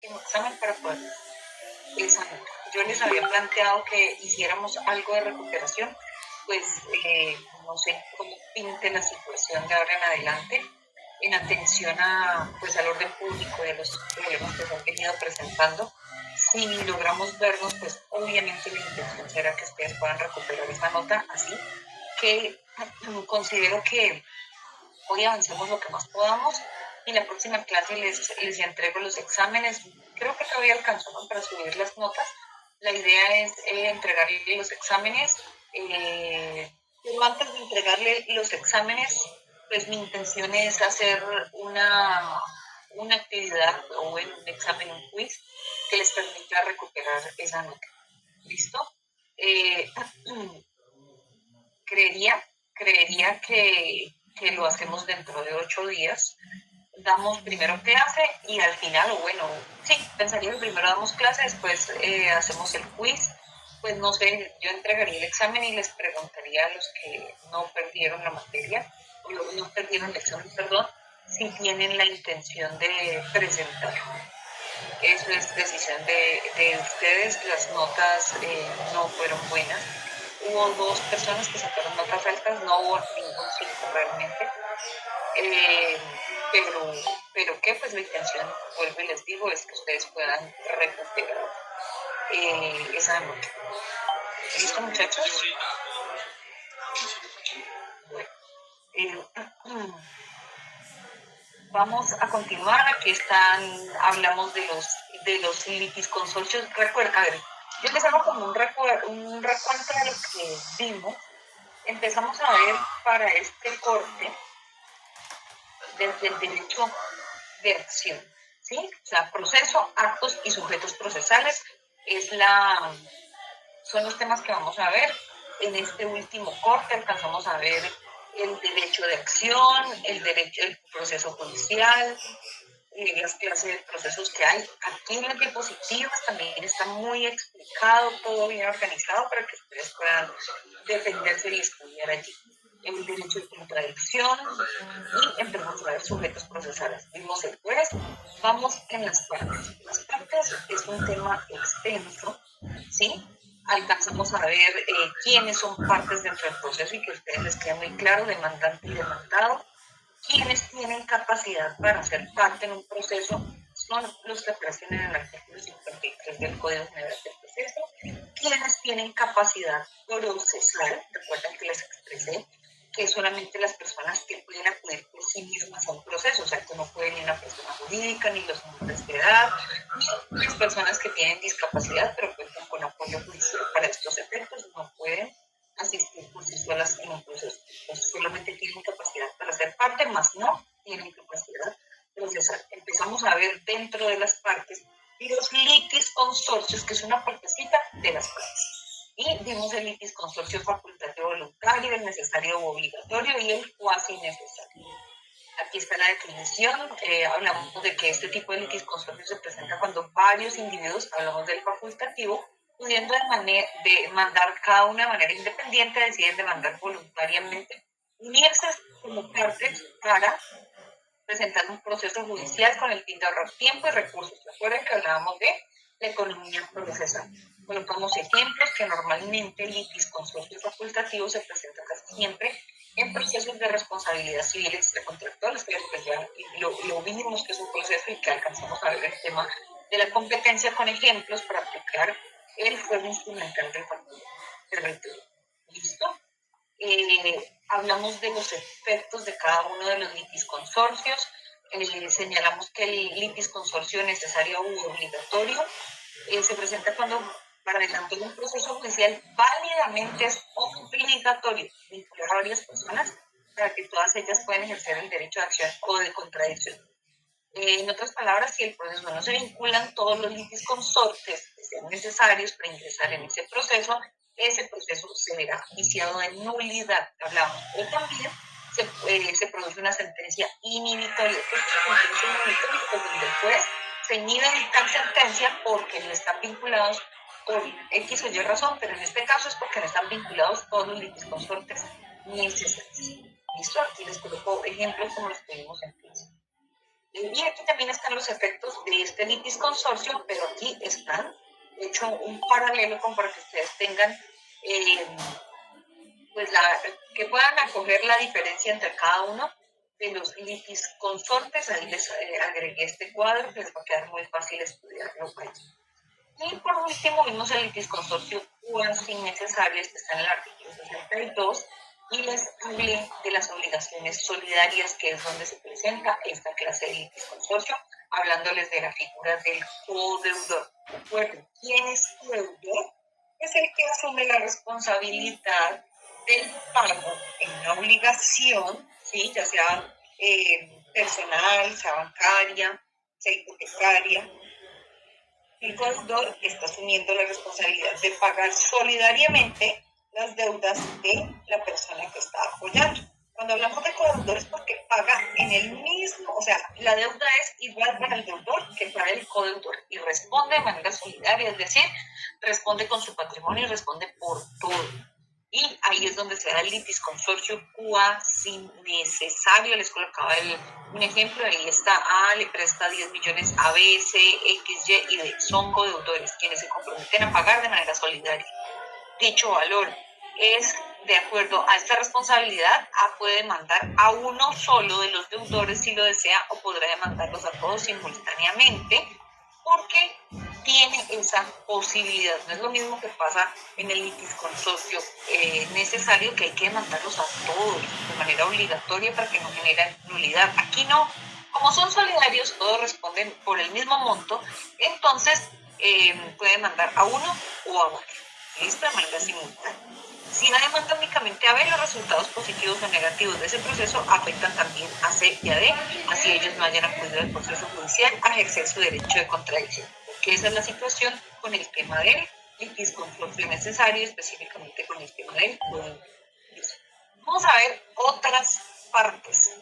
examen para poder esa nota. Yo les había planteado que hiciéramos algo de recuperación, pues no sé cómo pinte la situación de ahora en adelante en atención a, pues, al orden público y a los problemas que se han venido presentando. Si logramos vernos, pues obviamente la intención será que ustedes puedan recuperar esa nota, así que considero que hoy avancemos lo que más podamos y la próxima clase les entrego los exámenes. Creo que todavía alcanzo, ¿no?, para subir las notas. La idea es entregarle los exámenes, pero antes de entregarle los exámenes, pues mi intención es hacer una actividad o un examen, un quiz que les permita recuperar esa nota. ¿Listo? Eh, creería, creería que lo hacemos dentro de 8 días. Damos primero clase y al final, o bueno, sí, pensaría que primero damos clase, después hacemos el quiz. Pues no sé, yo entregaría el examen y les preguntaría a los que no perdieron la materia, o no perdieron el examen, perdón, si tienen la intención de presentar. Eso es decisión de ustedes. Las notas no fueron buenas. Hubo 2 personas que sacaron notas altas, no hubo ningún 5 realmente. Eh, pero, pero que pues la intención, vuelvo y les digo, es que ustedes puedan recuperar esa nota. ¿Listo, muchachos? Bueno, vamos a continuar. Aquí hablamos de los litisconsorcios. Recuerda, a ver, yo les hago como un recuento de lo que vimos. Empezamos a ver para este corte desde el derecho de acción, ¿sí? O sea, proceso, actos y sujetos procesales son los temas que vamos a ver. En este último corte alcanzamos a ver el derecho de acción, el proceso judicial, las clases de procesos que hay. Aquí en las diapositivas también está muy explicado, todo bien organizado para que ustedes puedan defenderse y estudiar allí. El derecho de contradicción y empezamos a ver sujetos procesales. Vimos el juez, vamos en las partes. Las partes es un tema extenso, ¿sí? Alcanzamos a ver quiénes son partes dentro del proceso y que a ustedes les quede muy claro, demandante y demandado. Quienes tienen capacidad para ser parte en un proceso son los que aparecen en el artículo 53 del Código General del Proceso. Quienes tienen capacidad procesal, recuerden que les expresé que solamente las personas que pueden acudir por sí mismas a un proceso, o sea, que no puede ni una persona jurídica, ni los menores de edad, ni las personas que tienen discapacidad, pero cuentan con apoyo judicial para estos efectos, no pueden asistir por sí solas en un proceso. Entonces, solamente tienen capacidad para ser parte, más no tienen capacidad procesal. Empezamos a ver dentro de las partes los litisconsorcios, que es una partecita de las partes. Y vimos el litisconsorcio facultativo voluntario, el necesario o obligatorio y el cuasi necesario. Aquí está la definición. Hablamos de que este tipo de litisconsorcio se presenta cuando varios individuos, hablamos del facultativo, pudiendo demandar cada una de manera independiente, deciden demandar voluntariamente, unirse como partes para presentar un proceso judicial con el fin de ahorrar tiempo y recursos. Recuerden que hablábamos de la economía procesal. Colocamos ejemplos que normalmente el litisconsorcio facultativo se presenta casi siempre en procesos de responsabilidad civil extracontractual. Ustedes pues ya lo vimos que es un proceso y que alcanzamos a ver el tema de la competencia con ejemplos para aplicar el fuero instrumental del territorio. ¿Listo? Hablamos de los efectos de cada uno de los litisconsorcios. Señalamos que el litisconsorcio necesario u obligatorio se presenta cuando para adelantar un proceso judicial válidamente es obligatorio vincular a varias personas para que todas ellas puedan ejercer el derecho de acción o de contradicción. En otras palabras, si el proceso no se vinculan todos los litisconsortes que sean necesarios para ingresar en ese proceso se verá viciado de nulidad, hablamos. O también se produce una sentencia inhibitoria. ¿Qué es una sentencia inhibitoria? Pues donde el juez se inhibe dictar sentencia porque no están vinculados por X o Y razón, pero en este caso es porque no están vinculados todos los litisconsortes necesarios. ¿Listo? Aquí les coloco ejemplos como los que vimos en clase. Y aquí también están los efectos de este litis consorcio, pero aquí están hecho un paralelo como para que ustedes tengan pues que puedan acoger la diferencia entre cada uno de los litis consortes. Ahí les agregué este cuadro que les va a quedar muy fácil estudiarlo. Y por último vimos el litis consorcio cuasi necesario, este está en el artículo 62, y les hablé de las obligaciones solidarias, que es donde se presenta esta clase de litis consorcio, hablándoles de la figura del codeudor. Recuerden, ¿quién es codeudor? Es el que asume la responsabilidad del pago en una obligación, ¿sí? Ya sea personal, sea bancaria, sea hipotecaria. El codeudor está asumiendo la responsabilidad de pagar solidariamente las deudas de la persona que está apoyando. Cuando hablamos de codeudor es porque paga en el mismo, o sea, la deuda es igual para el deudor que para el codeudor y responde de manera solidaria, es decir, responde con su patrimonio y responde por todo. Y ahí es donde se da el litis consorcio cuasi necesario. Les colocaba un ejemplo, ahí está A, le presta 10 millones a B, C, X, Y y D. Son codeudores quienes se comprometen a pagar de manera solidaria. Dicho valor es de acuerdo a esta responsabilidad. A puede demandar a uno solo de los deudores si lo desea, o podrá demandarlos a todos simultáneamente, porque tiene esa posibilidad. No es lo mismo que pasa en el litis consorcio necesario, que hay que demandarlos a todos de manera obligatoria para que no generen nulidad. Aquí no, como son solidarios, todos responden por el mismo monto, entonces puede demandar a uno o a varios. ¿Listo? De manera simultánea. Si la demanda únicamente a B, los resultados positivos o negativos de ese proceso afectan también a C y a D, así ellos no hayan acudido al proceso judicial a ejercer su derecho de contradicción. Porque esa es la situación con el tema del litis consorcio necesario, específicamente con el tema del codeudor. Vamos a ver otras partes.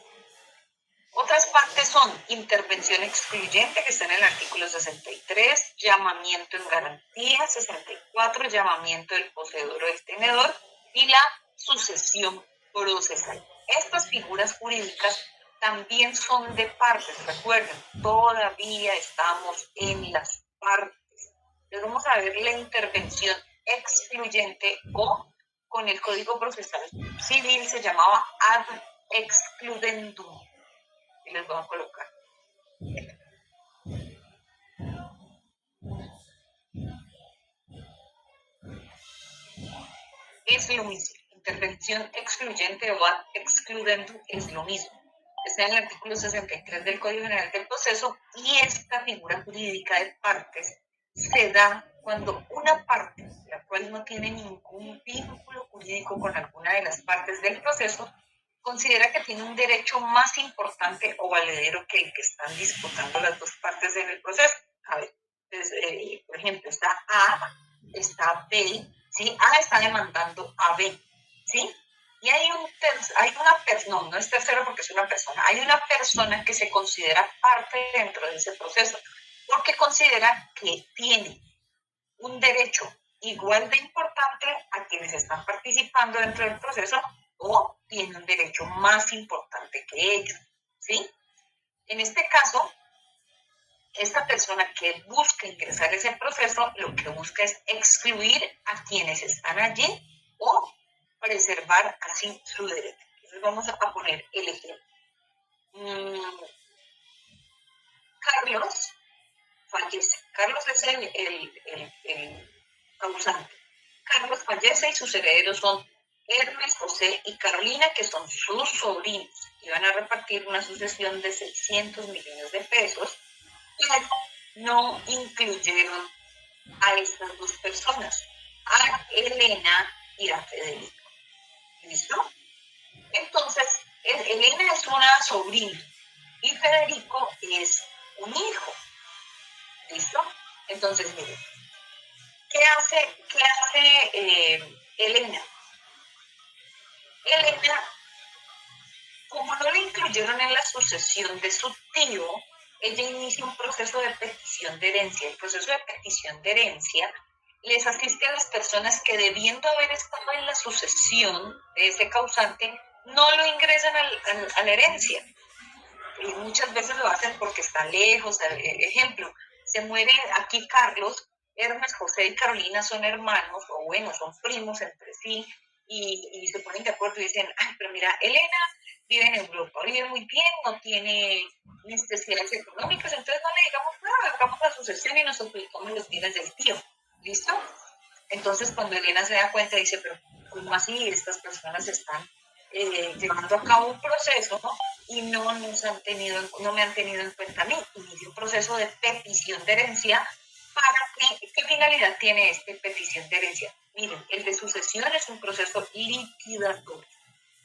Otras partes son intervención excluyente, que está en el artículo 63, llamamiento en garantía, 64, llamamiento del poseedor o del tenedor, y la sucesión procesal. Estas figuras jurídicas también son de partes. Recuerden, todavía estamos en las partes. Entonces vamos a ver la intervención excluyente, o con el Código Procesal Civil se llamaba ad excludendum. Y les voy a colocar. Es lo mismo. Intervención excluyente o ad excludendum es lo mismo. Está en el artículo 63 del Código General del Proceso, y esta figura jurídica de partes se da cuando una parte, la cual no tiene ningún vínculo jurídico con alguna de las partes del proceso, considera que tiene un derecho más importante o valedero que el que están disputando las dos partes en el proceso. A ver, entonces, por ejemplo, está A, está B, ¿sí? A está demandando a B, ¿sí? Y hay una persona, no es tercero porque es una persona, hay una persona que se considera parte dentro de ese proceso, porque considera que tiene un derecho igual de importante a quienes están participando dentro del proceso, o tiene un derecho más importante que ellos, ¿sí? En este caso, esta persona que busca ingresar a ese proceso, lo que busca es excluir a quienes están allí o preservar así su derecho. Entonces vamos a poner el ejemplo. Carlos fallece. Carlos es el causante. Carlos fallece y sus herederos son Hermes, José y Carolina, que son sus sobrinos, y van a repartir una sucesión de 600 millones de pesos, pero no incluyeron a estas dos personas, a Elena y a Federico. ¿Listo? Entonces, Elena es una sobrina y Federico es un hijo. ¿Listo? Entonces, miren, ¿qué hace Elena? Elena, como no le incluyeron en la sucesión de su tío, ella inicia un proceso de petición de herencia. El proceso de petición de herencia les asiste a las personas que, debiendo haber estado en la sucesión de ese causante, no lo ingresan a la herencia. muchas veces lo hacen porque está lejos. Ejemplo, se muere aquí Carlos, Hermes, José y Carolina son hermanos, o bueno, son primos entre sí, y se ponen de acuerdo y dicen, ay, pero mira, Elena vive en Europa, vive muy bien, no tiene necesidades económicas, entonces no le digamos nada, hagamos la sucesión y nos ocupamos los bienes del tío. ¿Listo? Entonces, cuando Elena se da cuenta, dice, pero ¿cómo así? Estas personas están llevando a cabo un proceso, ¿no? Y no me han tenido en cuenta a mí. Inicia un proceso de petición de herencia. ¿Qué finalidad tiene esta petición de herencia? Miren, el de sucesión es un proceso liquidatorio.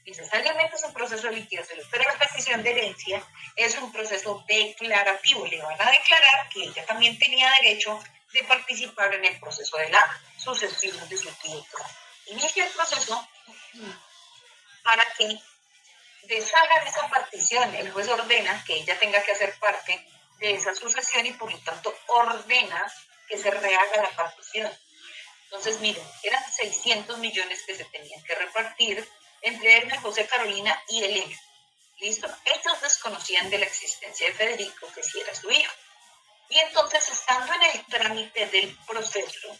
Necesariamente es un proceso liquidatorio, pero la petición de herencia es un proceso declarativo. Le van a declarar que ella también tenía derecho de participar en el proceso de la sucesión de su tío. Inicia el proceso para que deshagan esa partición. El juez ordena que ella tenga que hacer parte de esa sucesión y por lo tanto ordena que se rehaga la partición. Entonces, miren, eran 600 millones que se tenían que repartir entre Hermes, José, Carolina y Elena. ¿Listo? Ellos desconocían de la existencia de Federico, que sí era su hijo. Y entonces, estando en el trámite del proceso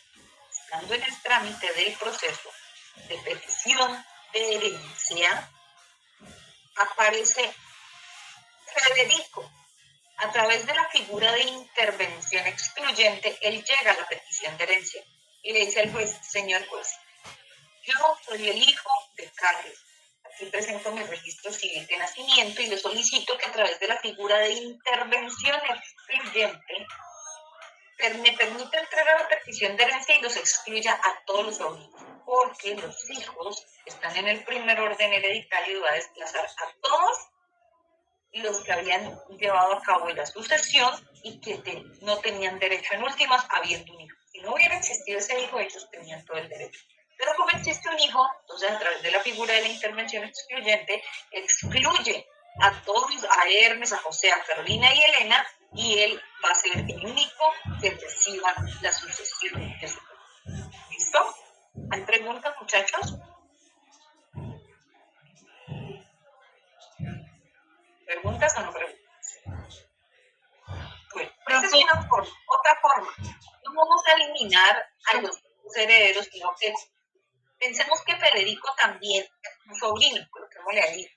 de petición de herencia, aparece Federico. A través de la figura de intervención excluyente, él llega a la petición de herencia y le dice al juez, señor juez, yo soy el hijo de Carlos. Aquí presento mi registro civil de nacimiento y le solicito que a través de la figura de intervención excluyente me permita entregar la petición de herencia y los excluya a todos los sobrinos, porque los hijos están en el primer orden hereditario y va a desplazar a todos los que habían llevado a cabo la sucesión y que no tenían derecho en últimas habiendo un hijo. Si no hubiera existido ese hijo, ellos tenían todo el derecho. Pero como existe un hijo, entonces a través de la figura de la intervención excluyente, excluye a todos, a Hermes, a José, a Carolina y Elena, y él va a ser el único que reciba la sucesión de su hijo. ¿Listo? ¿Hay preguntas, muchachos? ¿Preguntas o no preguntas? Bueno, esa es una forma. Otra forma, no vamos a eliminar a los herederos, sino que pensemos que Federico también es un sobrino, coloquémosle ahí,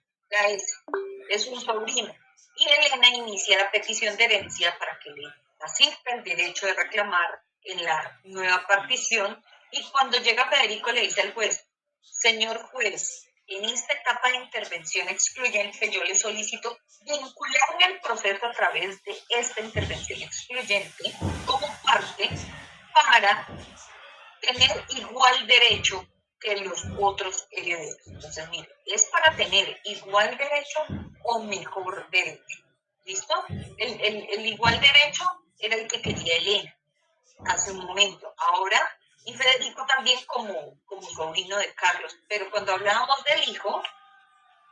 es un sobrino. Y Elena inicia la petición de herencia para que le asista el derecho de reclamar en la nueva partición. Y cuando llega Federico le dice al juez, señor juez, en esta etapa de intervención excluyente yo le solicito vincularme al proceso a través de esta intervención excluyente como parte para tener igual derecho que los otros herederos. Entonces, mire, es para tener igual derecho o mejor derecho. ¿Listo? El igual derecho era el que quería Elena hace un momento. Ahora, y Federico también como sobrino de Carlos. Pero cuando hablábamos del hijo,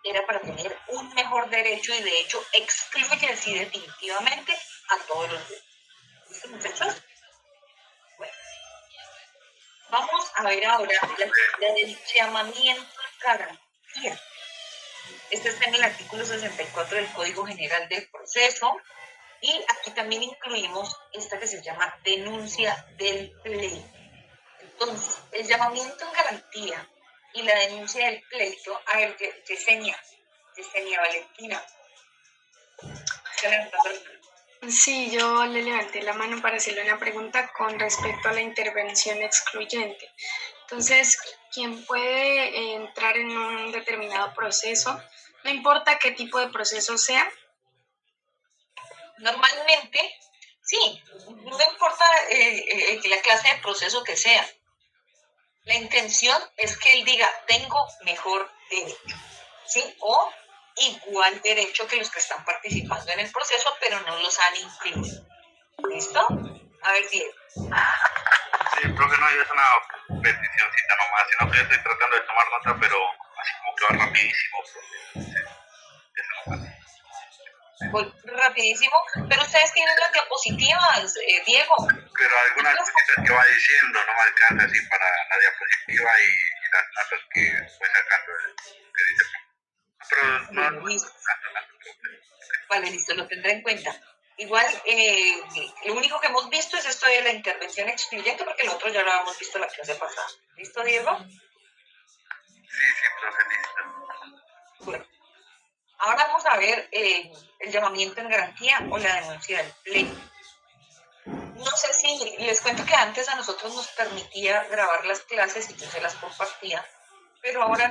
era para tener un mejor derecho y de hecho excluye así definitivamente a todos los demás. ¿Listo, muchachos? Bueno. Vamos a ver ahora la figura del llamamiento de garantía. Este está en el artículo 64 del Código General del Proceso y aquí también incluimos esta que se llama denuncia del pleito. Entonces, el llamamiento en garantía y la denuncia del pleito, a ver, Yesenia Valentina. Sí, yo le levanté la mano para hacerle una pregunta con respecto a la intervención excluyente. Entonces, ¿quién puede entrar en un determinado proceso? No importa qué tipo de proceso sea. Normalmente, sí, no importa la clase de proceso que sea. La intención es que él diga, tengo mejor derecho, ¿sí? O igual derecho que los que están participando en el proceso, pero no los han incluido. ¿Listo? A ver, Diego. Sí, profe, no, es una peticióncita nomás, sino que yo estoy tratando de tomar nota, pero así como que va rapidísimo, profe. Sí, eso nomás. Voy rapidísimo, pero ustedes tienen las diapositivas, Diego. Pero algunas cositas que va diciendo no me alcanza así para la diapositiva y las notas que voy sacando que dice. Pero Bueno, no, listo. Vale, listo, lo tendré en cuenta. Igual, lo único que hemos visto es esto de la intervención excluyente, porque el otro ya lo habíamos visto la clase pasada. ¿Listo, Diego? sí, profe, listo. Bueno, ahora vamos a ver el llamamiento en garantía o la denuncia del pleito. No sé si les cuento que antes a nosotros nos permitía grabar las clases y yo se las compartía, pero ahora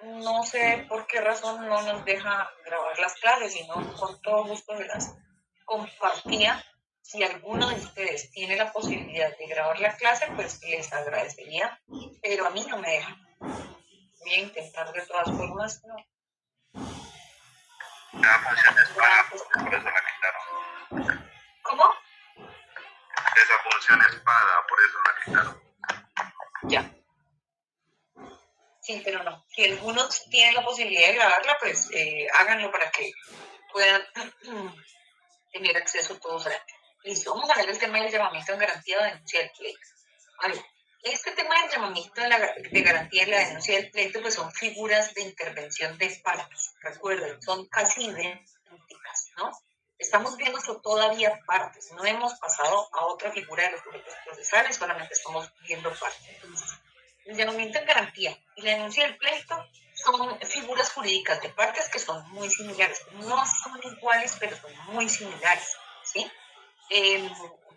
no sé por qué razón no nos deja grabar las clases, sino con todo gusto se las compartía. Si alguno de ustedes tiene la posibilidad de grabar la clase, pues les agradecería, pero a mí no me deja. Voy a intentar de todas formas, ¿no? Cada función es paga, por eso la quitaron. ¿Cómo? Esa función es paga, por eso la quitaron. Ya. Sí, pero no. Si algunos tienen la posibilidad de grabarla, pues háganlo para que puedan tener acceso todos a ella. Listo, vamos a ver el tema del llamamiento en garantía de denuncia del pleito. A ver, este tema del llamamiento de garantía de la denuncia del pleito, pues son figuras de intervención de partes. Recuerden, son casi idénticas, ¿no? Estamos viendo eso todavía partes, no hemos pasado a otra figura de los sujetos procesales, solamente estamos viendo partes. Entonces, el llamamiento en garantía y la denuncia del pleito son figuras jurídicas de partes que son muy similares. No son iguales, pero son muy similares, ¿sí?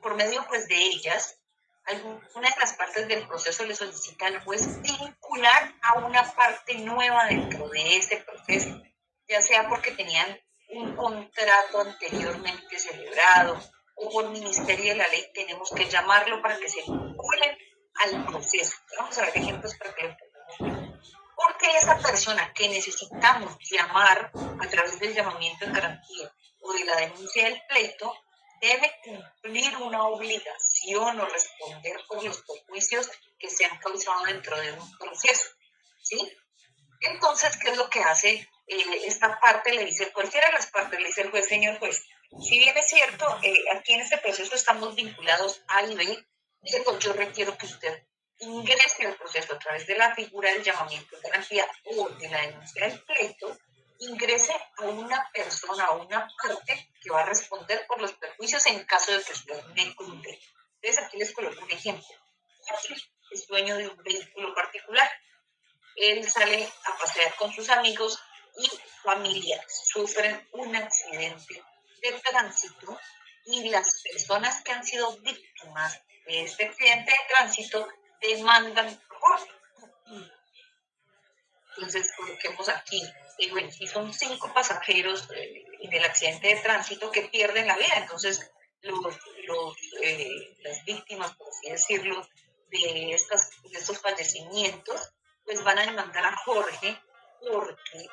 Por medio, pues, de ellas, alguna de las partes del proceso le solicita al juez vincular a una parte nueva dentro de ese proceso, ya sea porque tenían un contrato anteriormente celebrado o por ministerio de la ley tenemos que llamarlo para que se vinculen al proceso. Vamos a ver ejemplos para que lo entendamos. Porque esa persona que necesitamos llamar a través del llamamiento en garantía o de la denuncia del pleito debe cumplir una obligación o responder por los perjuicios que se han causado dentro de un proceso, ¿sí? Entonces, ¿qué es lo que hace esta parte? Le dice, cualquiera de las partes, le dice el juez, señor juez, si bien es cierto, aquí en este proceso estamos vinculados A y B, pues yo requiero que usted ingrese al proceso a través de la figura del llamamiento de garantía o de la denuncia del pleito, ingrese a una persona, a una parte que va a responder por los perjuicios en caso de que usted me condene. Entonces, aquí les coloco un ejemplo. Aquí es dueño de un vehículo particular. Él sale a pasear con sus amigos y familiares. Sufren un accidente de tránsito y las personas que han sido víctimas de este accidente de tránsito demandan por. Entonces, coloquemos aquí, bueno, si son 5 pasajeros en el accidente de tránsito que pierden la vida, entonces las víctimas, por así decirlo, de estos fallecimientos, pues van a demandar a Jorge porque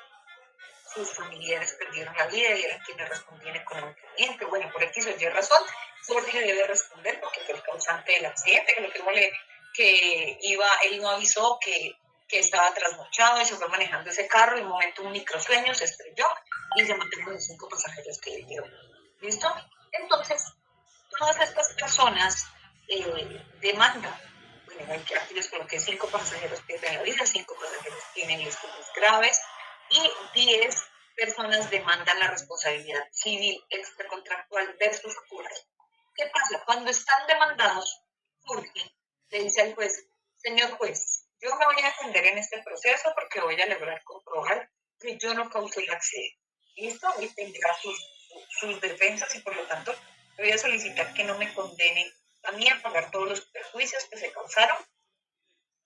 sus familiares perdieron la vida y eran quienes respondían económicamente. Bueno, por X o Y razón, Jorge debe responder porque fue el causante del accidente, que él no avisó que estaba trasnochado y se fue manejando ese carro y en un momento un microsueño se estrelló y se mataron los 5 pasajeros que él llevó. ¿Listo? Entonces, todas estas personas demandan. Bueno, aquí les coloqué 5 pasajeros pierden la vida, 5 pasajeros tienen lesiones graves y 10 personas demandan la responsabilidad civil extracontractual versus Jorge. ¿Qué pasa? Cuando están demandados, Jorge le dice al juez, señor juez, yo me voy a defender en este proceso porque voy a lograr comprobar que yo no causé el accidente. ¿Listo? Él tendrá sus defensas y por lo tanto voy a solicitar que no me condenen a mí a pagar todos los perjuicios que se causaron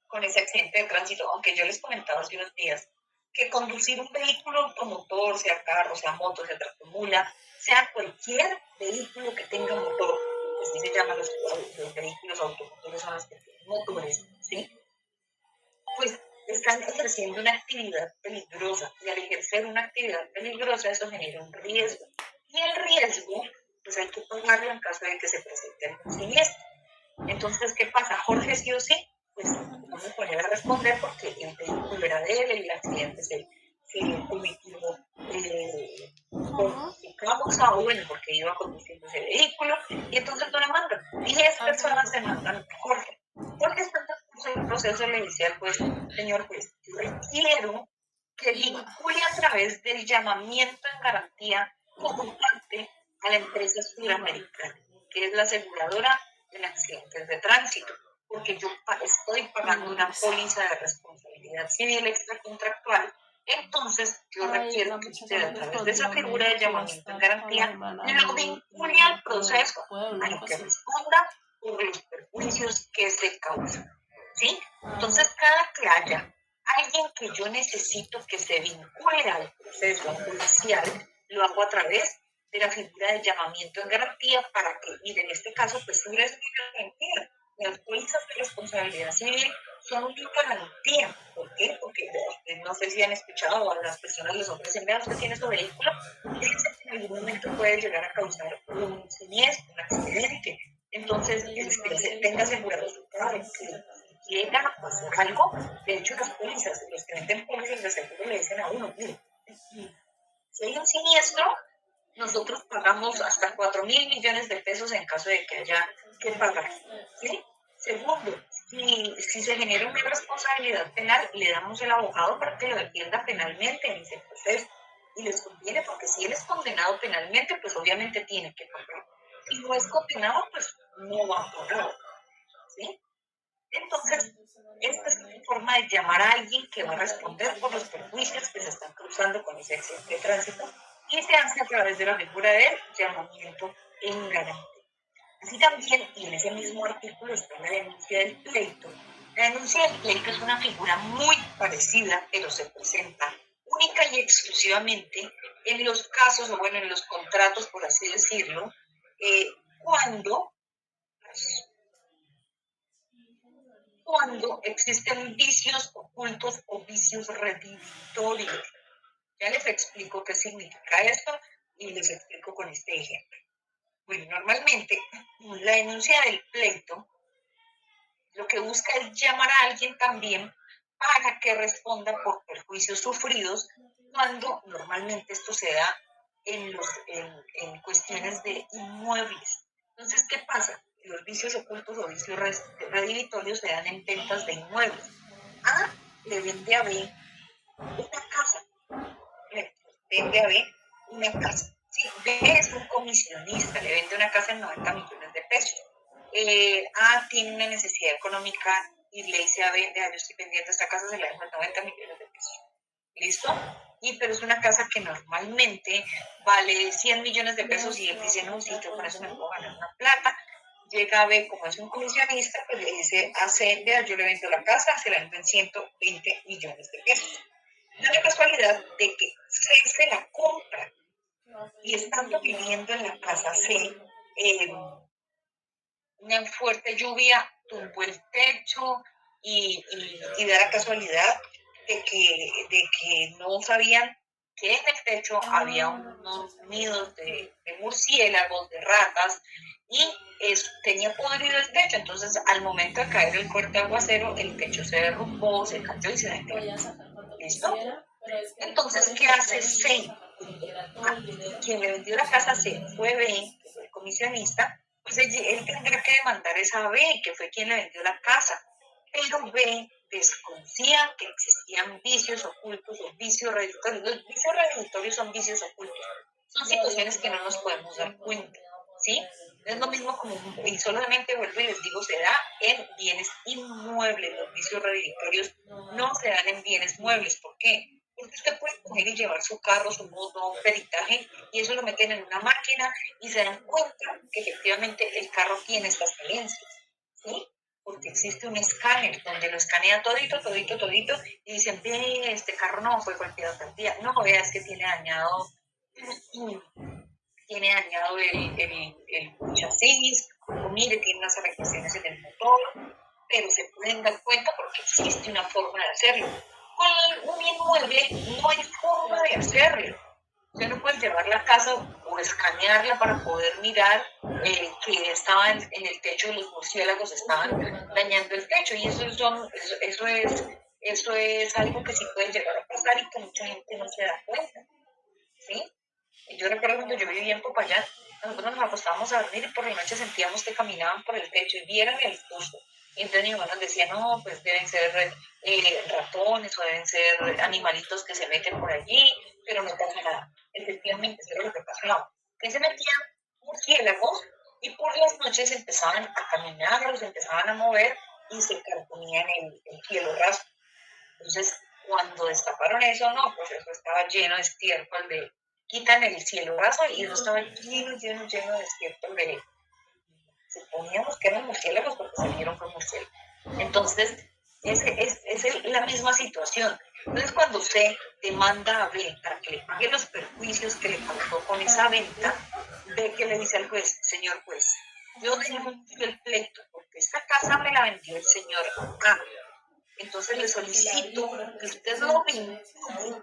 con ese accidente de tránsito, aunque yo les comentaba hace unos días que conducir un vehículo automotor, sea carro, sea moto, sea tractomula, sea cualquier vehículo que tenga motor, así se llaman los vehículos automotores, son los que tienen motores, ¿sí? Pues están ejerciendo una actividad peligrosa y al ejercer una actividad peligrosa eso genera un riesgo. Y el riesgo, pues hay que pagarlo en caso de que se presente algún siniestro. Entonces, ¿qué pasa? Jorge sí o sí, pues vamos a poner a responder porque el vehículo era de él, el accidente se cometió por su causa o bueno, porque iba conduciendo ese vehículo y entonces no le mandan. 10 personas demandan a Jorge. Jorge está en el proceso le dice al juez, señor juez, yo requiero se vincule a través del llamamiento en garantía como parte a la empresa suramericana, que es la aseguradora en accidentes de tránsito, porque yo estoy pagando una póliza de responsabilidad civil extracontractual. Entonces, yo requiero que usted, a través de esa figura de llamamiento en garantía, lo vincule al proceso para que responda por los perjuicios que se causan. ¿Sí? Entonces, cada que haya alguien que yo necesito que se vincule al proceso judicial, lo hago a través de la figura de llamamiento en garantía para que, y en este caso, pues tú eres una garantía. Las pólizas de responsabilidad civil son una garantía. ¿Por qué? Porque no sé si han escuchado a las personas les ofrecen, vea, usted tiene su vehículo, y en algún momento puede llegar a causar un siniestro, un accidente. Entonces, tenga asegurado su carro, que llega a pasar algo. De hecho, las pólizas, los que venden pólizas de seguro le dicen a uno, mire, si hay un siniestro, nosotros pagamos hasta 4.000 millones de pesos en caso de que haya que pagar. ¿Sí? Segundo, si se genera una responsabilidad penal, le damos el abogado para que lo defienda penalmente en ese proceso. Y les conviene porque si él es condenado penalmente, pues obviamente tiene que pagar. Si no es condenado, pues no va a pagar. ¿Sí? Entonces, esta es una forma de llamar a alguien que va a responder por los perjuicios que se están causando con ese accidente de tránsito y se hace a través de la figura del llamamiento en garantía. Así también, y en ese mismo artículo está la denuncia del pleito. La denuncia del pleito es una figura muy parecida, pero se presenta única y exclusivamente en los casos, o bueno, en los contratos, por así decirlo, cuando existen vicios ocultos o vicios redimitorios. Ya les explico qué significa esto y les explico con este ejemplo. Bueno, normalmente la denuncia del pleito lo que busca es llamar a alguien también para que responda por perjuicios sufridos cuando normalmente esto se da en cuestiones de inmuebles. Entonces, ¿qué pasa? Los vicios ocultos o vicios redimitorios se dan en ventas de inmuebles. A le vende a B una casa. Le vende a B una casa. Si B es un comisionista, le vende una casa en 90 millones de pesos. A tiene una necesidad económica y le dice a B, yo estoy vendiendo esta casa, se la dejo en 90 millones de pesos. ¿Listo? Pero es una casa que normalmente vale 100 millones de pesos y él dice, no, sí, yo con eso me puedo ganar una plata. Llega a B, como es un comisionista, pues le dice a C, yo le vendo la casa, se la vendo en 120 millones de pesos. Da la casualidad de que C se la compra y estando viviendo en la casa C, una fuerte lluvia tumbó el techo y da la casualidad de que no sabían que en el techo había unos nidos de murciélagos, de ratas, y tenía podrido el techo. Entonces, al momento de caer el fuerte aguacero, el techo se derrumbó, se cayó y se dañó. ¿Listo? Entonces, ¿qué hace C? Quien le vendió la casa C fue B, que fue el comisionista, pues él tendrá que demandar esa B, que fue quien le vendió la casa. Pero B desconocía que existían vicios ocultos o vicios redimitorios. Los vicios redimitorios son vicios ocultos. Son situaciones que no nos podemos dar cuenta, ¿sí? Es lo mismo como, y solamente vuelvo y les digo, se da en bienes inmuebles. Los vicios redimitorios no se dan en bienes muebles. ¿Por qué? Porque usted puede coger y llevar su carro, su moto, un peritaje, y eso lo meten en una máquina y se dan cuenta que efectivamente el carro tiene estas falencias, ¿sí? Porque existe un escáner donde lo escanea todito, y dicen, ve, este carro no fue golpeado tal día. No, vea, es que tiene dañado el chasis, o mire, tiene unas afectaciones en el motor, pero se pueden dar cuenta porque existe una forma de hacerlo. Con un inmueble no hay forma de hacerlo. Usted no puede llevar la casa o escanearla para poder mirar que estaban en el techo, los murciélagos estaban dañando el techo, y eso es algo que sí puede llegar a pasar y que mucha gente no se da cuenta, ¿sí? Yo recuerdo cuando yo vivía en Popayán, nosotros nos acostábamos a dormir y por la noche sentíamos que caminaban por el techo y vieran el susto. Y entonces mi mamá nos decía, no, pues deben ser ratones o deben ser animalitos que se meten por allí, pero no pasa nada. Efectivamente, eso era lo que pasaba. Que se metían murciélagos y por las noches empezaban a caminar, los empezaban a mover y se carcomían el cielo raso. Entonces, cuando destaparon eso, no, pues eso estaba lleno de estiércol de, quitan el cielo raso y eso estaba lleno de estiércol de, suponíamos que eran murciélagos porque salieron con murciélagos. Entonces, es la misma situación. Entonces, cuando usted demanda a B para que le pague los perjuicios que le causó con esa venta, ve que le dice al juez, señor juez, yo denuncio el pleito porque esta casa me la vendió el señor A. Entonces le solicito que usted lo vincule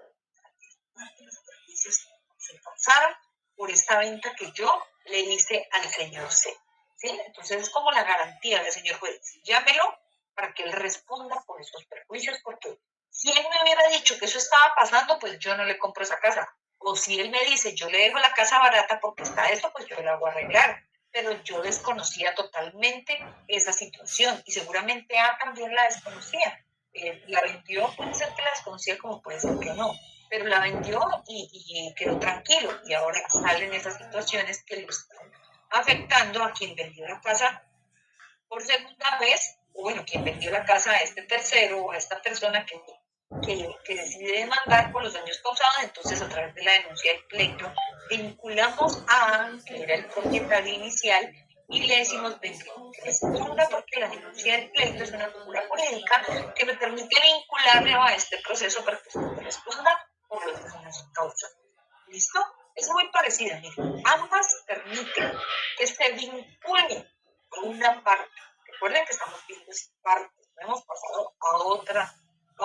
se causaron por esta venta que yo le hice al señor C. ¿Sí? Entonces es como la garantía del señor juez. Llámelo para que él responda por esos perjuicios, porque si él me hubiera dicho que eso estaba pasando, pues yo no le compro esa casa. O si él me dice, yo le dejo la casa barata porque está esto, pues yo la voy a arreglar. Pero yo desconocía totalmente esa situación y seguramente A también la desconocía. La vendió, puede ser que la desconocía como puede ser que no, pero la vendió y quedó tranquilo. Y ahora salen esas situaciones que lo están afectando a quien vendió la casa por segunda vez, o bueno, quien vendió la casa a este tercero o a esta persona que decide demandar por los daños causados. Entonces, a través de la denuncia del pleito, vinculamos a, que era el propietario inicial, y le decimos, ven, que responda, porque la denuncia del pleito es una figura jurídica que me permite vincularlo a este proceso para que usted responda por los daños causados. ¿Listo? Es muy parecida, miren. Ambas permiten que se vincule a una parte. Recuerden que estamos viendo partes, no hemos pasado a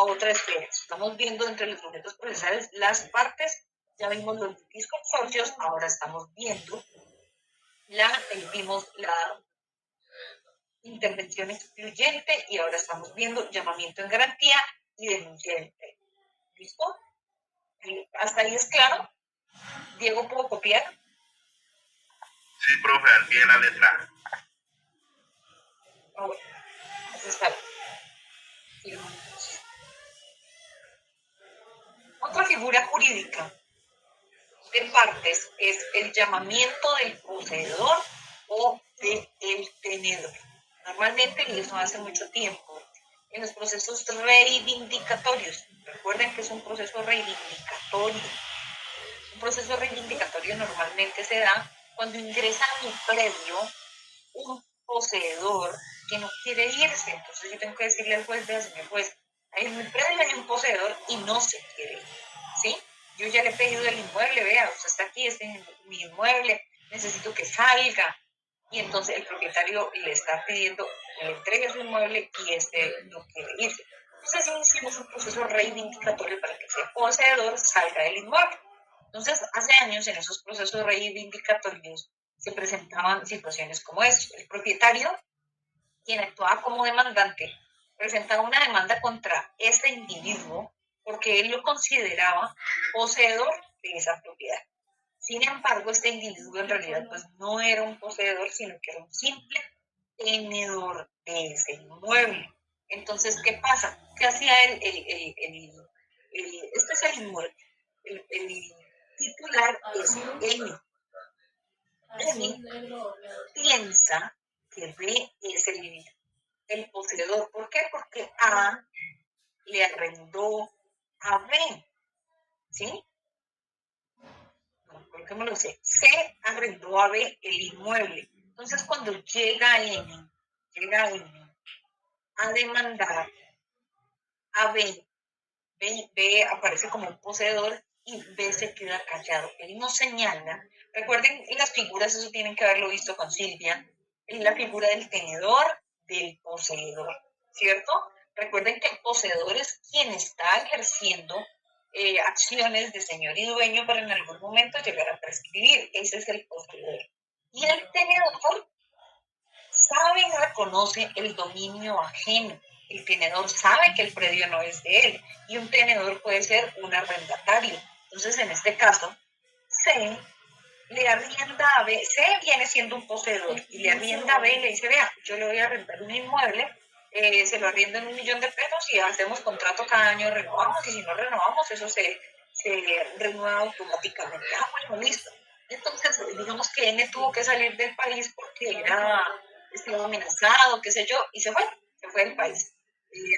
otra esfera. Estamos viendo entre los sujetos procesales las partes, ya vimos los litis consorcios, ahora estamos viendo vimos la intervención excluyente y ahora estamos viendo llamamiento en garantía y denuncia del pleito. ¿Listo? ¿Hasta ahí es claro? Diego, ¿puedo copiar? Sí, profe, al pie de la letra. Ah, bueno, eso está bien. Otra figura jurídica de partes es el llamamiento del poseedor o del tenedor. Normalmente, y eso hace mucho tiempo, en los procesos reivindicatorios, recuerden que es un proceso reivindicatorio. Un proceso reivindicatorio normalmente se da cuando ingresa a mi predio un poseedor que no quiere irse. Entonces yo tengo que decirle al juez, señor juez, en mi predio hay un poseedor y no se quiere ir. ¿Sí? Yo ya le he pedido el inmueble, vea, usted está aquí, este es mi inmueble, necesito que salga. Y entonces el propietario le está pidiendo que le entregue su inmueble y este no quiere irse. Entonces iniciamos un proceso reivindicatorio para que ese poseedor salga del inmueble. Entonces, hace años en esos procesos reivindicatorios se presentaban situaciones como esta. El propietario, quien actuaba como demandante, presentaba una demanda contra este individuo porque él lo consideraba poseedor de esa propiedad. Sin embargo, este individuo en realidad pues no era un poseedor, sino que era un simple tenedor de ese inmueble. Entonces, ¿qué pasa? ¿Qué hacía este es el inmueble? El titular es Emi. Emi piensa que B es el poseedor. ¿Por qué? Porque A le arrendó a B. ¿Sí? ¿Por qué me lo sé? C arrendó a B el inmueble. Entonces, cuando llega Emi a demandar a B, B aparece como un poseedor y B se queda callado. Él no señala. Recuerden, las figuras, eso tienen que haberlo visto con Silvia, es la figura del tenedor, del poseedor, ¿cierto? Recuerden que el poseedor es quien está ejerciendo acciones de señor y dueño para en algún momento llegar a prescribir. Ese es el poseedor. Y el tenedor sabe y reconoce el dominio ajeno. El tenedor sabe que el predio no es de él y un tenedor puede ser un arrendatario. Entonces, en este caso, C le arrienda a B, C viene siendo un poseedor y le arrienda a B y le dice, vea, yo le voy a arrendar un inmueble se lo arriendan 1.000.000 de pesos y hacemos contrato cada año, renovamos, y si no renovamos, eso se renueva automáticamente. Ah, bueno, listo. Entonces, digamos que N tuvo que salir del país porque estaba amenazado, qué sé yo, y se fue del país.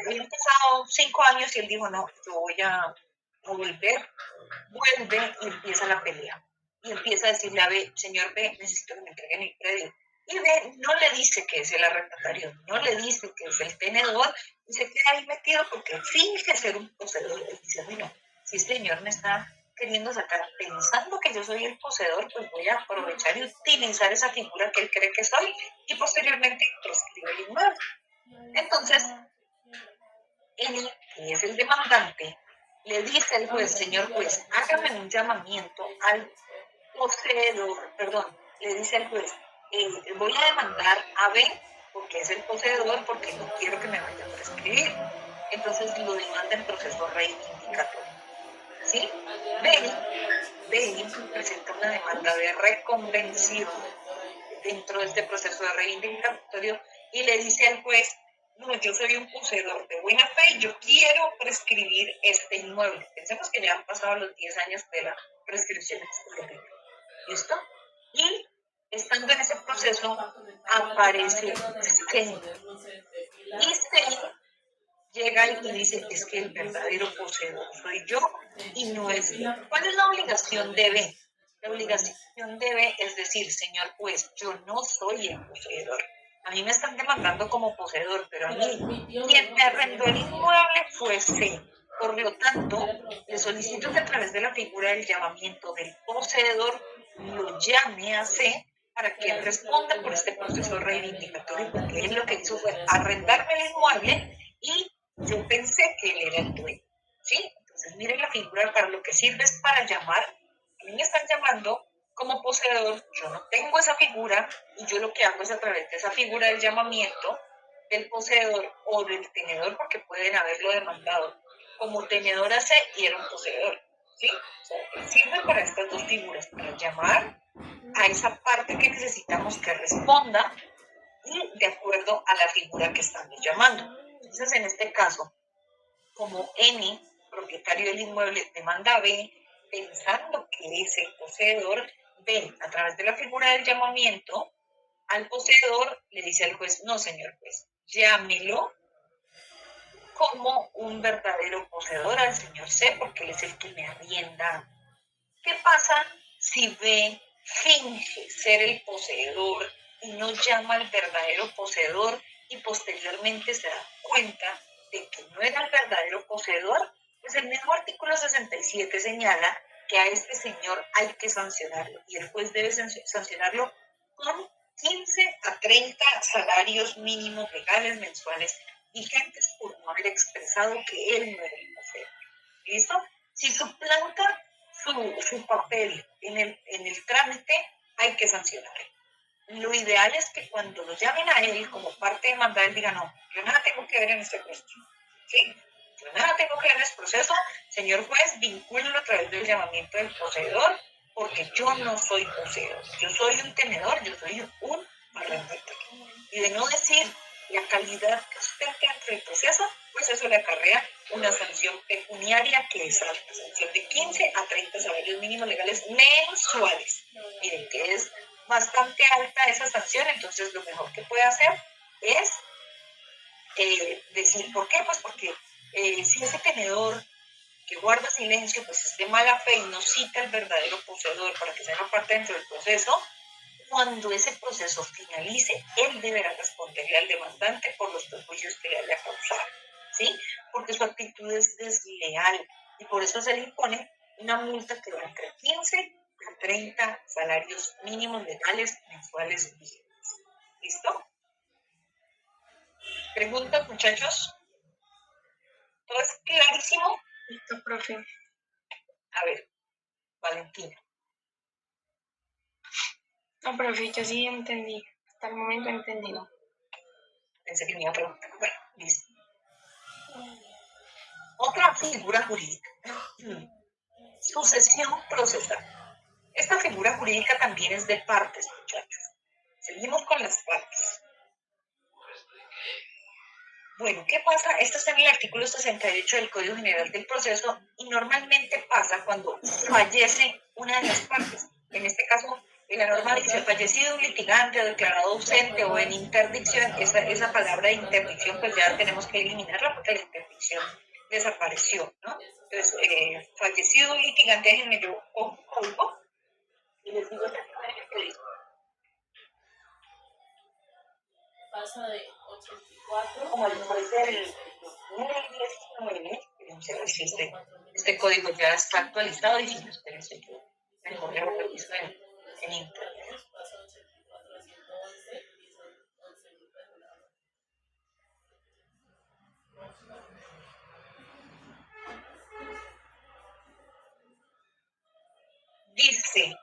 Habían pasado 5 años y él dijo, no, yo voy a volver, vuelve y empieza la pelea. Y empieza a decirle a B, señor B, necesito que me entreguen el predio. Y B no le dice que es el arrendatario, no le dice que es el tenedor, y se queda ahí metido porque finge ser un poseedor. Y dice, bueno, si el señor me está queriendo sacar pensando que yo soy el poseedor, pues voy a aprovechar y utilizar esa figura que él cree que soy y posteriormente proscribir el inmueble. Entonces, él, que es el demandante, le dice al juez, señor juez, hágame un llamamiento al poseedor, perdón, le dice al juez, voy a demandar a B porque es el poseedor, porque no quiero que me vaya a prescribir. Entonces lo demanda en proceso reivindicatorio. ¿Sí? B presenta una demanda de reconvención dentro de este proceso de reivindicatorio y le dice al juez, no, yo soy un poseedor de buena fe y yo quiero prescribir este inmueble. Pensemos que ya han pasado los 10 años de la prescripción expropiativa. ¿Listo? Y estando en ese proceso aparece C. Y C llega y dice, es que el verdadero poseedor soy yo y no es B. ¿Cuál es la obligación de B? La obligación de B es decir, señor juez, yo no soy el poseedor. A mí me están demandando como poseedor, pero a mí quien me arrendó el inmueble fue C. Por lo tanto, le solicito que a través de la figura del llamamiento del poseedor lo llame a C para que él responda por este proceso reivindicatorio, porque él lo que hizo fue arrendarme el inmueble y yo pensé que él era el dueño, ¿sí? Entonces, miren la figura, para lo que sirve es para llamar. A mí me están llamando como poseedor, yo no tengo esa figura y yo lo que hago es a través de esa figura del llamamiento del poseedor o del tenedor, porque pueden haberlo demandado como tenedor a C y era un poseedor, ¿sí? O sea, sirve para estas dos figuras, para llamar a esa parte que necesitamos que responda y de acuerdo a la figura que estamos llamando. Entonces, en este caso, como N, propietario del inmueble, demanda a B, pensando que es el poseedor, B, a través de la figura del llamamiento, al poseedor le dice al juez, no, señor juez, llámelo como un verdadero poseedor al señor C, porque él es el que me arrienda. ¿Qué pasa si B finge ser el poseedor y no llama al verdadero poseedor y posteriormente se da cuenta de que no era el verdadero poseedor? Pues el mismo artículo 67 señala que a este señor hay que sancionarlo y el juez debe sancionarlo con 15 a 30 salarios mínimos legales mensuales vigentes por no haber expresado que él no era el poseedor. ¿Listo? Si suplanta su papel en el trámite, hay que sancionarlo. Lo ideal es que cuando lo llamen a él como parte de mandar, él diga, no, yo nada tengo que ver en este proceso. ¿Sí? Yo nada tengo que ver en este proceso. Señor juez, vincúlelo a través del llamamiento del poseedor, porque yo no soy poseedor. Yo soy un tenedor, yo soy un arrendatario. Y de no decir la calidad que usted dentro del proceso, pues eso le acarrea una sanción pecuniaria que es alta, sanción de 15 a 30 salarios mínimos legales mensuales. Miren que es bastante alta esa sanción, entonces lo mejor que puede hacer es decir, ¿por qué? Pues porque si ese tenedor que guarda silencio, pues es de mala fe y no cita al verdadero poseedor para que se haga parte dentro del proceso, cuando ese proceso finalice, él deberá responderle al demandante por los perjuicios que le haya causado, ¿sí? Porque su actitud es desleal y por eso se le impone una multa que va entre 15 a 30 salarios mínimos legales mensuales vigentes. ¿Listo? ¿Preguntas, muchachos? ¿Todo es clarísimo? Listo, profe. A ver, Valentina. No, profe, yo sí entendí. Hasta el momento entendí. Pensé que me iba a preguntar. Bueno, listo. Otra figura jurídica. Sucesión procesal. Esta figura jurídica también es de partes, muchachos. Seguimos con las partes. Bueno, ¿qué pasa? Esto está en el artículo 68 del Código General del Proceso y normalmente pasa cuando fallece una de las partes. En este caso, en la norma dice fallecido un litigante o declarado ausente o en interdicción. Esa palabra de interdicción pues ya tenemos que eliminarla porque la interdicción desapareció, ¿no? Entonces, fallecido un litigante, déjenme yo pongo código y les digo exactamente qué dice. Pasa de 84 Como les parece el 2019, este código ya está actualizado y si no, espérense, yo mejor lo reviso en internet. pasa de 84 a 111 y son 11.000 regulados. Dice,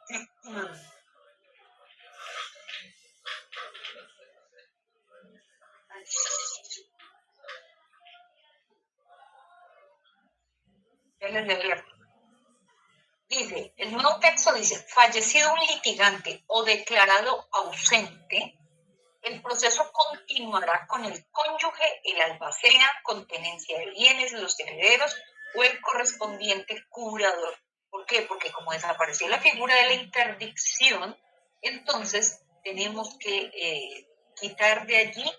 ya les leo el artículo. Dice, el nuevo texto dice, fallecido un litigante o declarado ausente, el proceso continuará con el cónyuge, el albacea, con tenencia de bienes, los herederos o el correspondiente curador. ¿Por qué? Porque como desapareció la figura de la interdicción, entonces tenemos que quitar de allí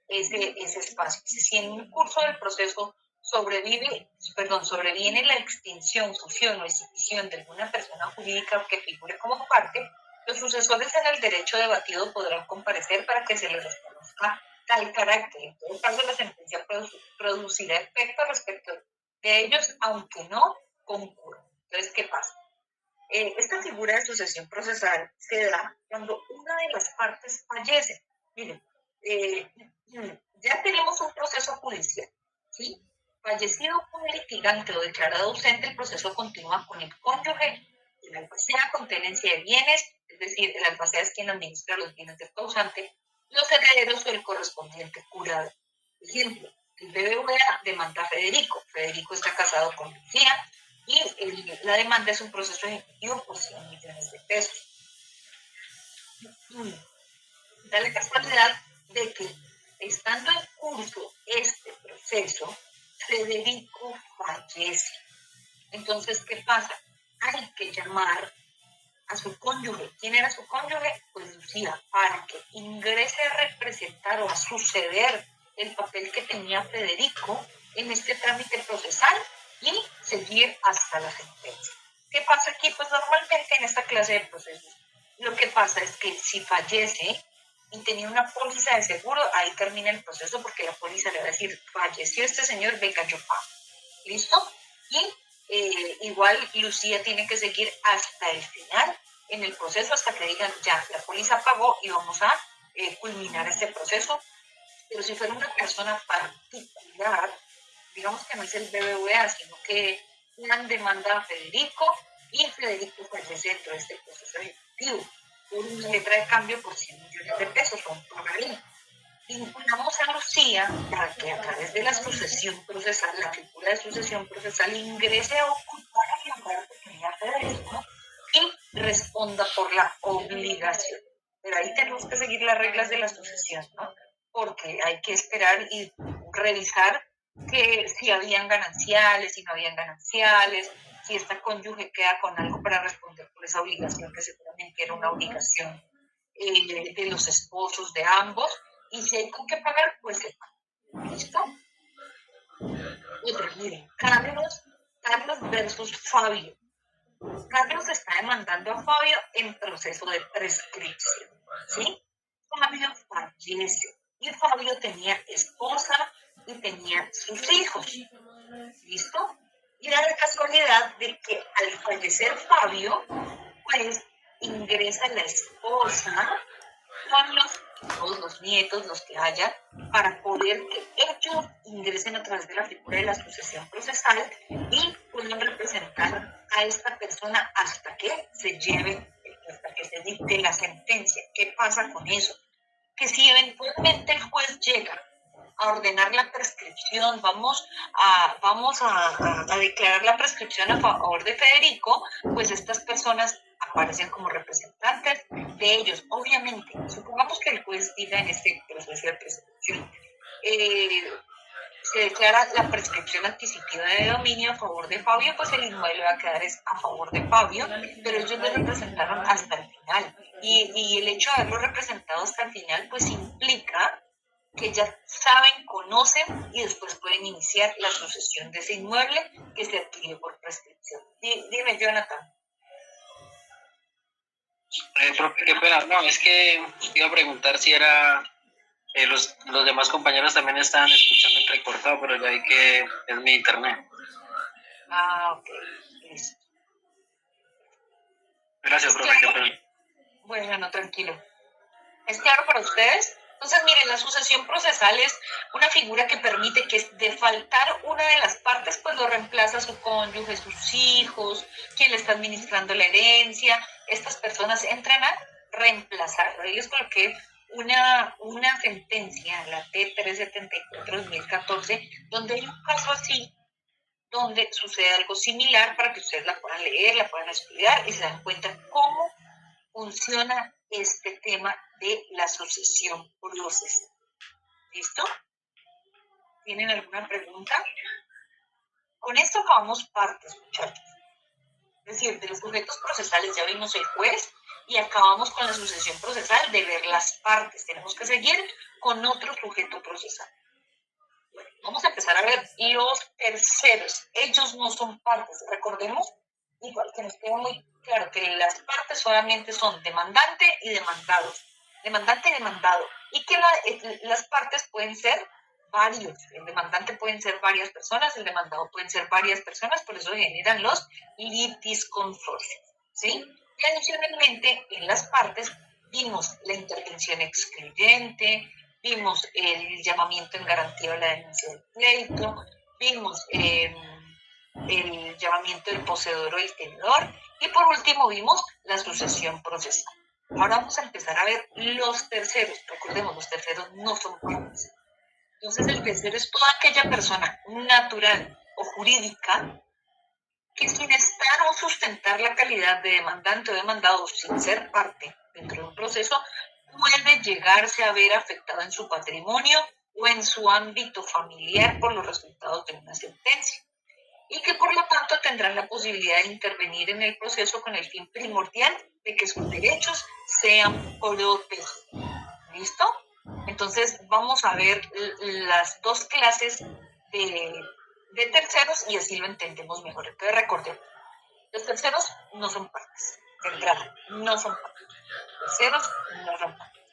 ese espacio. Si en el curso del proceso sobreviene la extinción, fusión o escisión de alguna persona jurídica que figure como parte, los sucesores en el derecho debatido podrán comparecer para que se les reconozca tal carácter. En todo caso, la sentencia producirá efecto respecto de ellos, aunque no concurran. Entonces, ¿qué pasa? Esta figura de sucesión procesal se da cuando una de las partes fallece. Miren, ya tenemos un proceso judicial, ¿sí? Fallecido un litigante o declarado ausente, el proceso continúa con el cónyuge, el albacea con tenencia de bienes, es decir, el albacea es quien administra los bienes del causante, los herederos o el correspondiente curado. Ejemplo, el BBVA demanda a Federico. Federico está casado con Lucía y la demanda es un proceso ejecutivo por 100 millones de pesos. Da la casualidad de que, estando en curso este proceso, Federico fallece. Entonces, ¿qué pasa? Hay que llamar a su cónyuge. ¿Quién era su cónyuge? Pues Lucía, para que ingrese a representar o a suceder el papel que tenía Federico en este trámite procesal y seguir hasta la sentencia. ¿Qué pasa aquí? Pues normalmente en esta clase de procesos, lo que pasa es que si fallece y tenía una póliza de seguro, ahí termina el proceso porque la póliza le va a decir, falleció este señor, venga, yo pago. ¿Listo? Y igual Lucía tiene que seguir hasta el final en el proceso, hasta que digan, ya, la póliza pagó y vamos a culminar este proceso. Pero si fuera una persona particular, digamos que no es el BBVA, sino que una demanda a Federico y Federico fallece dentro de este proceso ejecutivo por una letra de cambio por 100 millones de pesos, o un pagaré. Vinculamos a Lucía para que a través de la sucesión procesal, la figura de sucesión procesal, ingrese a ocupar el lugar que tenía Federico y responda por la obligación. Pero ahí tenemos que seguir las reglas de la sucesión, ¿no? Porque hay que esperar y revisar que si habían gananciales, si no habían gananciales, si esta cónyuge queda con algo para responder por esa obligación, que seguramente era una obligación de los esposos de ambos, y si hay con qué pagar, pues se paga. ¿Listo? Otra, miren, Carlos versus Fabio. Carlos está demandando a Fabio en proceso de prescripción, ¿sí? Fabio fallece y Fabio tenía esposa y tenía sus hijos, ¿listo? Y da la casualidad de que al fallecer Fabio, pues ingresa la esposa con todos los nietos, los que haya, para poder que ellos ingresen a través de la figura de la sucesión procesal y puedan representar a esta persona hasta que se lleve, hasta que se dicte la sentencia. ¿Qué pasa con eso? Que si eventualmente el juez llega a ordenar la prescripción, vamos a declarar la prescripción a favor de Federico, pues estas personas aparecen como representantes de ellos. Obviamente, supongamos que el juez diga en este proceso de prescripción, se declara la prescripción adquisitiva de dominio a favor de Fabio, pues el inmueble va a quedar a favor de Fabio, pero ellos lo representaron hasta el final. Y el hecho de haberlo representado hasta el final, pues implica que ya saben, conocen y después pueden iniciar la sucesión de ese inmueble que se adquirió por prescripción. Dime, Jonathan. Profe, qué pena. No, es que iba a preguntar si era... los demás compañeros también estaban escuchando entrecortado, pero ya vi que es mi internet. Ok, listo. Gracias, profe, qué pena. Bueno, no, tranquilo. ¿Es claro para ustedes? Entonces, miren, la sucesión procesal es una figura que permite que de faltar una de las partes, pues lo reemplaza su cónyuge, sus hijos, quien le está administrando la herencia. Estas personas entran a reemplazar. Ahí les coloqué una sentencia, la T374-2014, donde hay un caso así, donde sucede algo similar para que ustedes la puedan leer, la puedan estudiar y se dan cuenta cómo funciona este tema de la sucesión procesal. ¿Listo? ¿Tienen alguna pregunta? Con esto acabamos partes, muchachos. Es decir, de los sujetos procesales ya vimos el juez y acabamos con la sucesión procesal de ver las partes. Tenemos que seguir con otro sujeto procesal. Bueno, vamos a empezar a ver los terceros. Ellos no son partes. Recordemos, igual que nos queda muy claro que las partes solamente son demandante y demandado. Demandante y demandado. Y que las partes pueden ser varios. El demandante pueden ser varias personas, el demandado pueden ser varias personas, por eso generan los litisconsorcios. ¿Sí? Y adicionalmente, en las partes vimos la intervención excluyente, vimos el llamamiento en garantía de la denuncia del pleito, vimos el llamamiento del poseedor o el tenedor, y por último vimos la sucesión procesal. Ahora vamos a empezar a ver los terceros. Recordemos, los terceros no son partes. Entonces el tercero es toda aquella persona natural o jurídica que sin estar o sustentar la calidad de demandante o demandado sin ser parte dentro de un proceso, puede llegarse a ver afectado en su patrimonio o en su ámbito familiar por los resultados de una sentencia, y que por lo tanto tendrán la posibilidad de intervenir en el proceso con el fin primordial de que sus derechos sean protegidos. ¿Listo? Entonces vamos a ver las dos clases de terceros y así lo entendemos mejor. Entonces recordemos, los terceros no son partes, de entrada, no son partes. Terceros no son partes.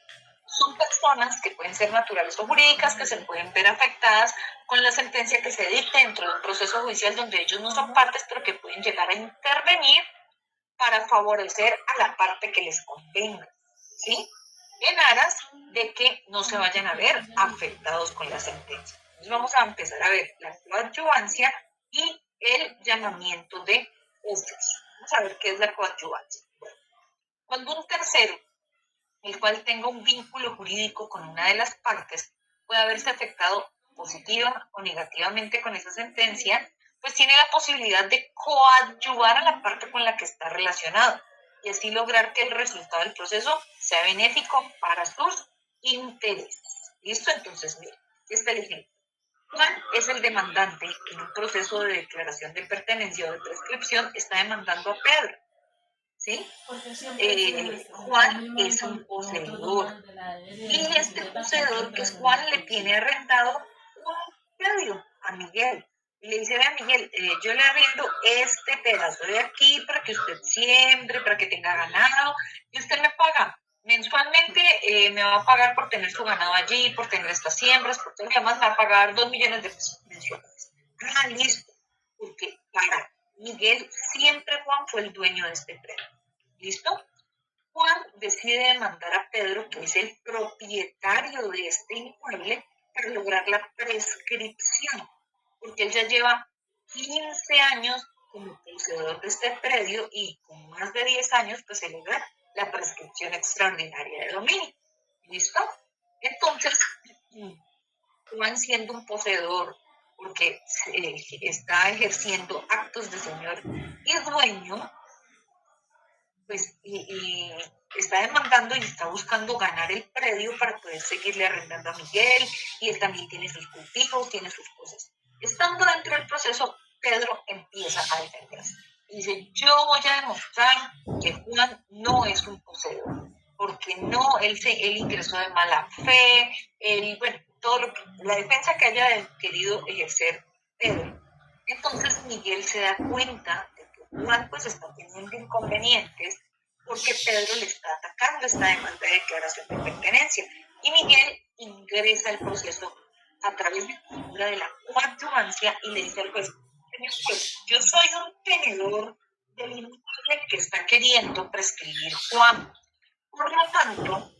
Son personas que pueden ser naturales o jurídicas, que se pueden ver afectadas con la sentencia que se dicte dentro de un proceso judicial donde ellos no son partes, pero que pueden llegar a intervenir para favorecer a la parte que les convenga, ¿sí? En aras de que no se vayan a ver afectados con la sentencia. Entonces vamos a empezar a ver la coadyuvancia y el llamamiento de oficio. Vamos a ver qué es la coadyuvancia. Bueno, cuando un tercero, el cual tenga un vínculo jurídico con una de las partes, puede haberse afectado positiva o negativamente con esa sentencia, pues tiene la posibilidad de coadyuvar a la parte con la que está relacionado y así lograr que el resultado del proceso sea benéfico para sus intereses. ¿Listo? Entonces, miren, aquí está el ejemplo. Juan es el demandante que en un proceso de declaración de pertenencia o de prescripción está demandando a Pedro. ¿Sí? Juan es un poseedor y este poseedor, que es Juan, le tiene arrendado un predio a Miguel. Y le dice a Miguel, yo le arriendo este pedazo de aquí para que usted siembre, para que tenga ganado, y usted me paga mensualmente, me va a pagar por tener su ganado allí, por tener estas siembras, por todo lo demás, me va a pagar 2 millones de pesos mensuales. Ah, listo, porque para Miguel siempre Juan fue el dueño de este predio. ¿Listo? Juan decide demandar a Pedro, que es el propietario de este inmueble, para lograr la prescripción, porque él ya lleva 15 años como poseedor de este predio y con más de 10 años pues se logra la prescripción extraordinaria de dominio. ¿Listo? Entonces, Juan, siendo un poseedor, porque está ejerciendo actos de señor y dueño, pues, y está demandando y está buscando ganar el predio para poder seguirle arrendando a Miguel, y él también tiene sus cultivos, tiene sus cosas. Estando dentro del proceso, Pedro empieza a defenderse. Y dice, yo voy a demostrar que Juan no es un poseedor, porque no, él ingresó de mala fe, bueno, todo la defensa que haya querido ejercer Pedro. Entonces Miguel se da cuenta de que Juan pues está teniendo inconvenientes porque Pedro le está atacando esta demanda de declaración de pertenencia. Y Miguel ingresa al proceso a través de la figura de la coadyuvancia y le dice al juez, señor juez, yo soy un tenedor del inmueble que está queriendo prescribir Juan. Por lo tanto,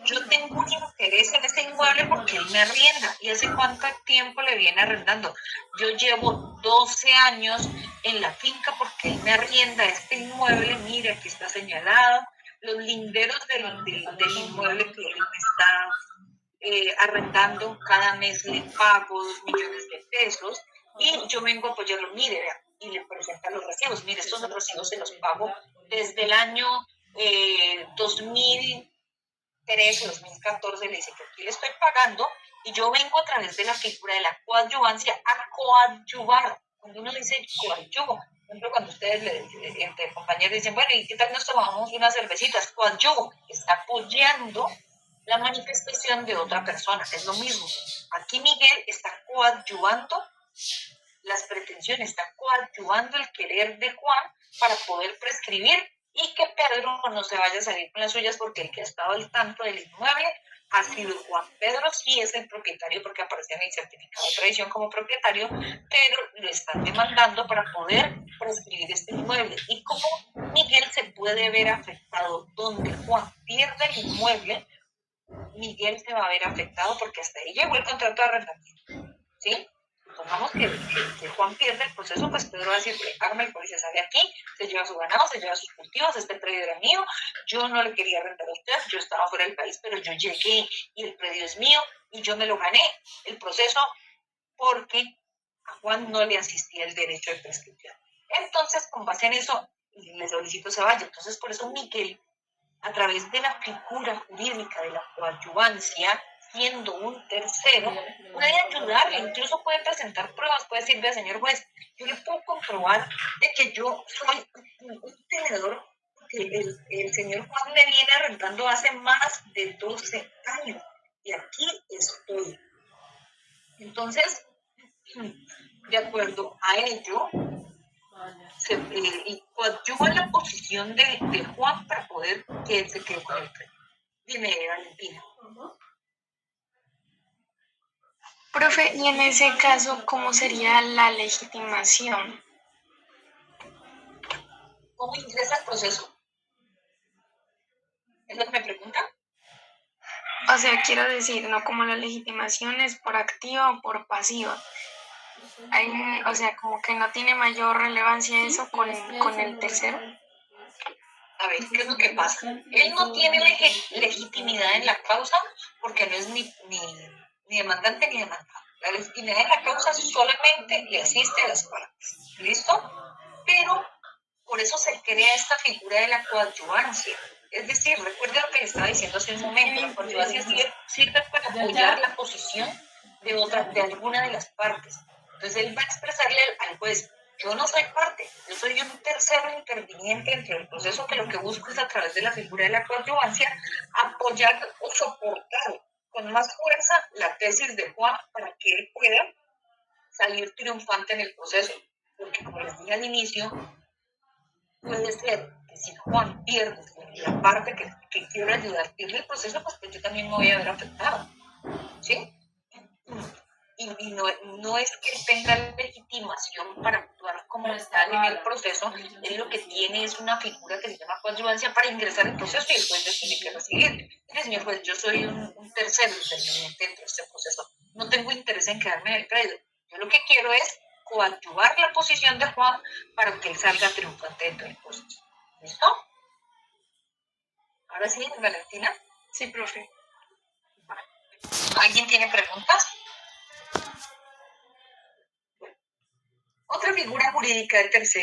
yo tengo un interés en ese inmueble porque él me arrienda. ¿Y hace cuánto tiempo le viene arrendando? Yo llevo 12 años en la finca porque él me arrienda este inmueble. Mire, aquí está señalado. Los linderos del inmueble que él me está arrendando, cada mes le pago 2 millones de pesos y yo vengo a apoyarlo. Mire, vea, y le presenta los recibos. Mire, estos recibos se los pago desde el año 2013, 2014, le dice que aquí le estoy pagando y yo vengo a través de la figura de la coadyuvancia a coadyuvar. Cuando uno dice coadyuvo, por ejemplo, cuando ustedes entre compañeros dicen, bueno, ¿y qué tal nos tomamos unas cervecitas? Coadyuvo, está apoyando la manifestación de otra persona, es lo mismo. Aquí Miguel está coadyuvando las pretensiones, está coadyuvando el querer de Juan para poder prescribir y que Pedro no se vaya a salir con las suyas, porque el que ha estado al tanto del inmueble ha sido Juan. Pedro sí es el propietario porque aparece en el certificado de tradición como propietario, pero lo están demandando para poder prescribir este inmueble. Y como Miguel se puede ver afectado donde Juan pierde el inmueble, Miguel se va a ver afectado porque hasta ahí llegó el contrato de arrendamiento, ¿sí? Supongamos que Juan pierde el proceso, pues Pedro va a decir, arma el policía sale aquí, se lleva su ganado, se lleva sus cultivos, este predio era mío, yo no le quería arrendar a usted, yo estaba fuera del país, pero yo llegué y el predio es mío y yo me lo gané, el proceso, porque a Juan no le asistía el derecho de prescripción. Entonces, con base en eso, le solicito se vaya. Entonces, por eso Miguel, a través de la figura jurídica de la coadyuvancia, siendo un tercero, puede ayudarle, incluso puede presentar pruebas, puede decirle al señor juez, yo le puedo comprobar de que yo soy un tenedor que el señor Juan me viene arrendando hace más de 12 años y aquí estoy. Entonces, de acuerdo a ello, y coadyuva la posición de Juan para poder que él se quede con el premio. Dime, Valentina. Profe, y en ese caso, ¿cómo sería la legitimación? ¿Cómo ingresa el proceso? ¿Es lo que me pregunta? O sea, quiero decir, no como la legitimación es por activa o por pasiva. O sea, como que no tiene mayor relevancia eso con el tercero. A ver, ¿qué es lo que pasa? Él no tiene legitimidad en la causa porque no es ni demandante ni demandado. La legitimidad en la causa solamente le asiste a las partes. ¿Listo? Pero por eso se crea esta figura de la coadyuvancia. Es decir, recuerde lo que le estaba diciendo hace un momento, la coadyuvancia sirve para apoyar la posición de alguna de las partes. Entonces él va a expresarle al juez, yo no soy parte, yo soy un tercero interviniente dentro del proceso que lo que busco es a través de la figura de la coadyuvancia apoyar o soportar con más fuerza la tesis de Juan para que él pueda salir triunfante en el proceso. Porque como les dije al inicio, puede ser que si Juan pierde la parte que quiero ayudar, pierde el proceso, pues yo también me voy a ver afectado. ¿Sí? Y no es que él tenga legitimación para actuar como tal en el proceso, él lo que tiene es una figura que se llama coadyuvancia para ingresar al proceso y el juez le tiene que recibir. Mire, señor juez, yo soy un tercero interviniente dentro de este proceso, no tengo interés en quedarme en el predio, yo lo que quiero es coadyuvar la posición de Juan para que él salga triunfante dentro del proceso. ¿Listo? Ahora sí, Valentina. Sí, profe. ¿Alguien tiene preguntas? Otra figura jurídica del tercero